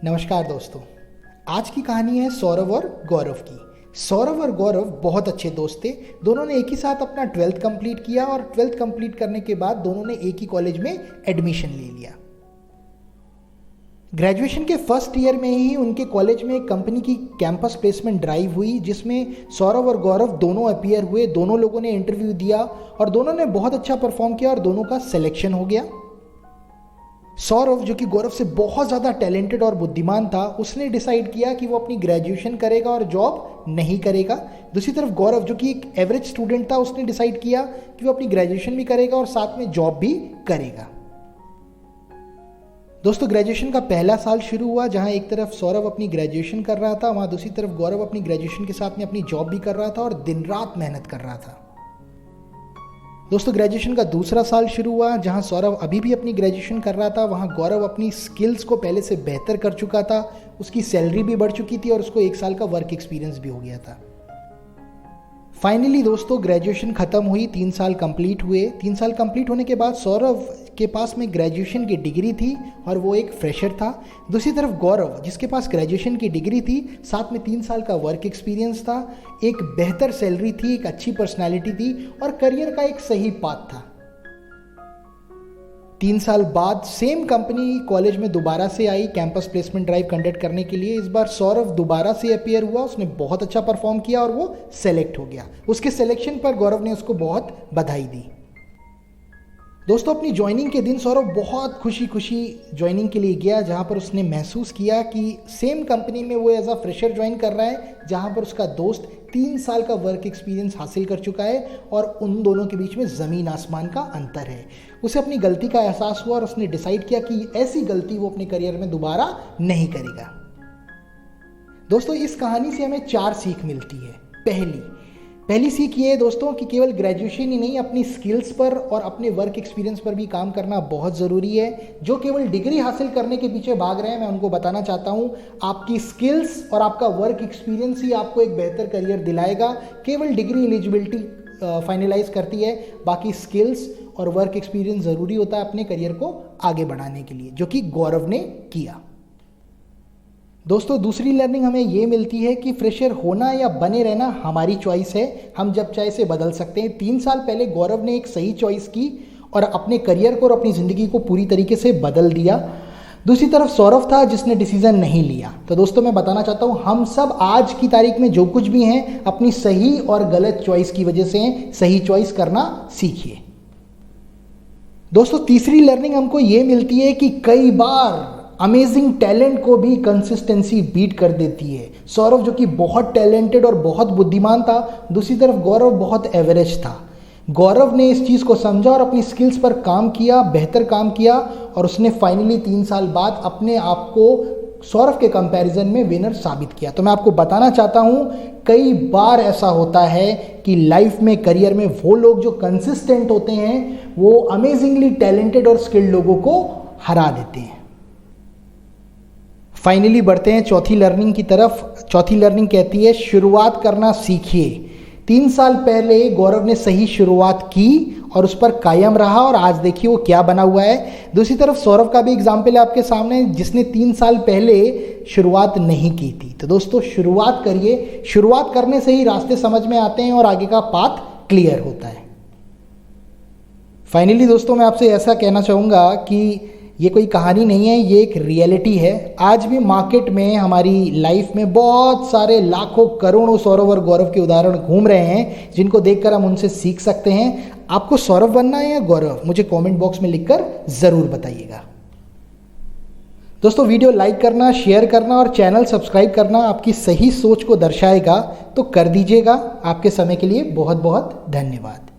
नमस्कार दोस्तों, आज की कहानी है सौरभ और गौरव की। सौरभ और गौरव बहुत अच्छे दोस्त थे। दोनों ने एक ही साथ अपना 12th कंप्लीट किया और 12th कंप्लीट करने के बाद दोनों ने एक ही कॉलेज में एडमिशन ले लिया। ग्रेजुएशन के फर्स्ट ईयर में ही उनके कॉलेज में एक कंपनी की कैंपस प्लेसमेंट ड्राइव हुई, जिसमें सौरभ और गौरव दोनों अपीयर हुए। दोनों लोगों ने इंटरव्यू दिया और दोनों ने बहुत अच्छा परफॉर्म किया और दोनों का सिलेक्शन हो गया। सौरभ, जो कि गौरव से बहुत ज़्यादा टैलेंटेड और बुद्धिमान था, उसने डिसाइड किया कि वो अपनी ग्रेजुएशन करेगा और जॉब नहीं करेगा। दूसरी तरफ गौरव, जो कि एक एवरेज स्टूडेंट था, उसने डिसाइड किया कि वो अपनी ग्रेजुएशन भी करेगा और साथ में जॉब भी करेगा। दोस्तों, ग्रेजुएशन का पहला साल शुरू हुआ, जहां एक तरफ सौरभ अपनी ग्रेजुएशन कर रहा था, वहां दूसरी तरफ गौरव अपनी ग्रेजुएशन के साथ में अपनी जॉब भी कर रहा था और दिन रात मेहनत कर रहा था। दोस्तों, ग्रेजुएशन का दूसरा साल शुरू हुआ, जहां सौरभ अभी भी अपनी ग्रेजुएशन कर रहा था। वहां गौरव अपनी स्किल्स को पहले से बेहतर कर चुका था, उसकी सैलरी भी बढ़ चुकी थी और उसको 1 साल का वर्क एक्सपीरियंस भी हो गया था। फाइनली दोस्तों, ग्रेजुएशन खत्म हुई, 3 साल कंप्लीट हुए। 3 साल कंप्लीट होने के बाद सौरभ के पास में ग्रेजुएशन की डिग्री थी और वो एक फ्रेशर था। दूसरी तरफ गौरव, जिसके पास ग्रेजुएशन की डिग्री थी, साथ में 3 साल का वर्क एक्सपीरियंस था, एक बेहतर सैलरी थी, एक अच्छी पर्सनालिटी थी और करियर का एक सही पाथ था। 3 साल बाद सेम कंपनी कॉलेज में दोबारा से आई कैंपस प्लेसमेंट ड्राइव कंडक्ट करने के लिए। इस बार सौरभ दोबारा से अपीयर हुआ, उसने बहुत अच्छा परफॉर्म किया और वो सेलेक्ट हो गया। उसके सिलेक्शन पर गौरव ने उसको बहुत बधाई दी। दोस्तों, अपनी ज्वाइनिंग के दिन सौरभ बहुत खुशी ज्वाइनिंग के लिए गया, जहां पर उसने महसूस किया कि सेम कंपनी में वो एज अ फ्रेशर ज्वाइन कर रहा है, जहां पर उसका दोस्त 3 साल का वर्क एक्सपीरियंस हासिल कर चुका है और उन दोनों के बीच में ज़मीन आसमान का अंतर है। उसे अपनी गलती का एहसास हुआ और उसने डिसाइड किया कि ऐसी गलती वो अपने करियर में दोबारा नहीं करेगा। दोस्तों, इस कहानी से हमें 4 सीख मिलती है। पहली सीख ये है दोस्तों कि केवल ग्रेजुएशन ही नहीं, अपनी स्किल्स पर और अपने वर्क एक्सपीरियंस पर भी काम करना बहुत ज़रूरी है। जो केवल डिग्री हासिल करने के पीछे भाग रहे हैं, मैं उनको बताना चाहता हूँ, आपकी स्किल्स और आपका वर्क एक्सपीरियंस ही आपको एक बेहतर करियर दिलाएगा। केवल डिग्री एलिजिबिलिटी फाइनलाइज करती है, बाकी स्किल्स और वर्क एक्सपीरियंस ज़रूरी होता है अपने करियर को आगे बढ़ाने के लिए, जो कि गौरव ने किया। दोस्तों, दूसरी लर्निंग हमें ये मिलती है कि फ्रेशर होना या बने रहना हमारी चॉइस है। हम जब चाहे से बदल सकते हैं। 3 साल पहले गौरव ने एक सही चॉइस की और अपने करियर को और अपनी ज़िंदगी को पूरी तरीके से बदल दिया। दूसरी तरफ सौरभ था जिसने डिसीजन नहीं लिया। तो दोस्तों, मैं बताना चाहता हूँ, हम सब आज की तारीख में जो कुछ भी हैं, अपनी सही और गलत चॉइस की वजह से हैं। सही चॉइस करना सीखिए। दोस्तों, तीसरी लर्निंग हमको ये मिलती है कि कई बार अमेजिंग टैलेंट को भी कंसिस्टेंसी बीट कर देती है। सौरभ, जो कि बहुत टैलेंटेड और बहुत बुद्धिमान था, दूसरी तरफ गौरव बहुत एवरेज था। गौरव ने इस चीज़ को समझा और अपनी स्किल्स पर काम किया, बेहतर काम किया और उसने फाइनली 3 साल बाद अपने आप को सौरभ के कंपैरिजन में विनर साबित किया। तो मैं आपको बताना चाहता हूँ, कई बार ऐसा होता है कि लाइफ में, करियर में, वो लोग जो कंसिस्टेंट होते हैं, वो अमेजिंगली टैलेंटेड और स्किल्ड लोगों को हरा देते हैं। फाइनली बढ़ते हैं चौथी लर्निंग की तरफ। चौथी लर्निंग कहती है, शुरुआत करना सीखिए। 3 साल पहले गौरव ने सही शुरुआत की और उस पर कायम रहा और आज देखिए वो क्या बना हुआ है। दूसरी तरफ सौरभ का भी एग्जाम्पल है आपके सामने, जिसने 3 साल पहले शुरुआत नहीं की थी। तो दोस्तों, शुरुआत करिए। शुरुआत करने से ही रास्ते समझ में आते हैं और आगे का पाथ क्लियर होता है। फाइनली दोस्तों, मैं आपसे ऐसा कहना चाहूँगा कि ये कोई कहानी नहीं है, ये एक रियलिटी है। आज भी मार्केट में, हमारी लाइफ में बहुत सारे लाखों करोड़ों सौरभ और गौरव के उदाहरण घूम रहे हैं, जिनको देखकर हम उनसे सीख सकते हैं। आपको सौरभ बनना है या गौरव? मुझे कमेंट बॉक्स में लिखकर ज़रूर बताइएगा। दोस्तों, वीडियो लाइक करना, शेयर करना और चैनल सब्सक्राइब करना आपकी सही सोच को दर्शाएगा, तो कर दीजिएगा। आपके समय के लिए बहुत बहुत धन्यवाद।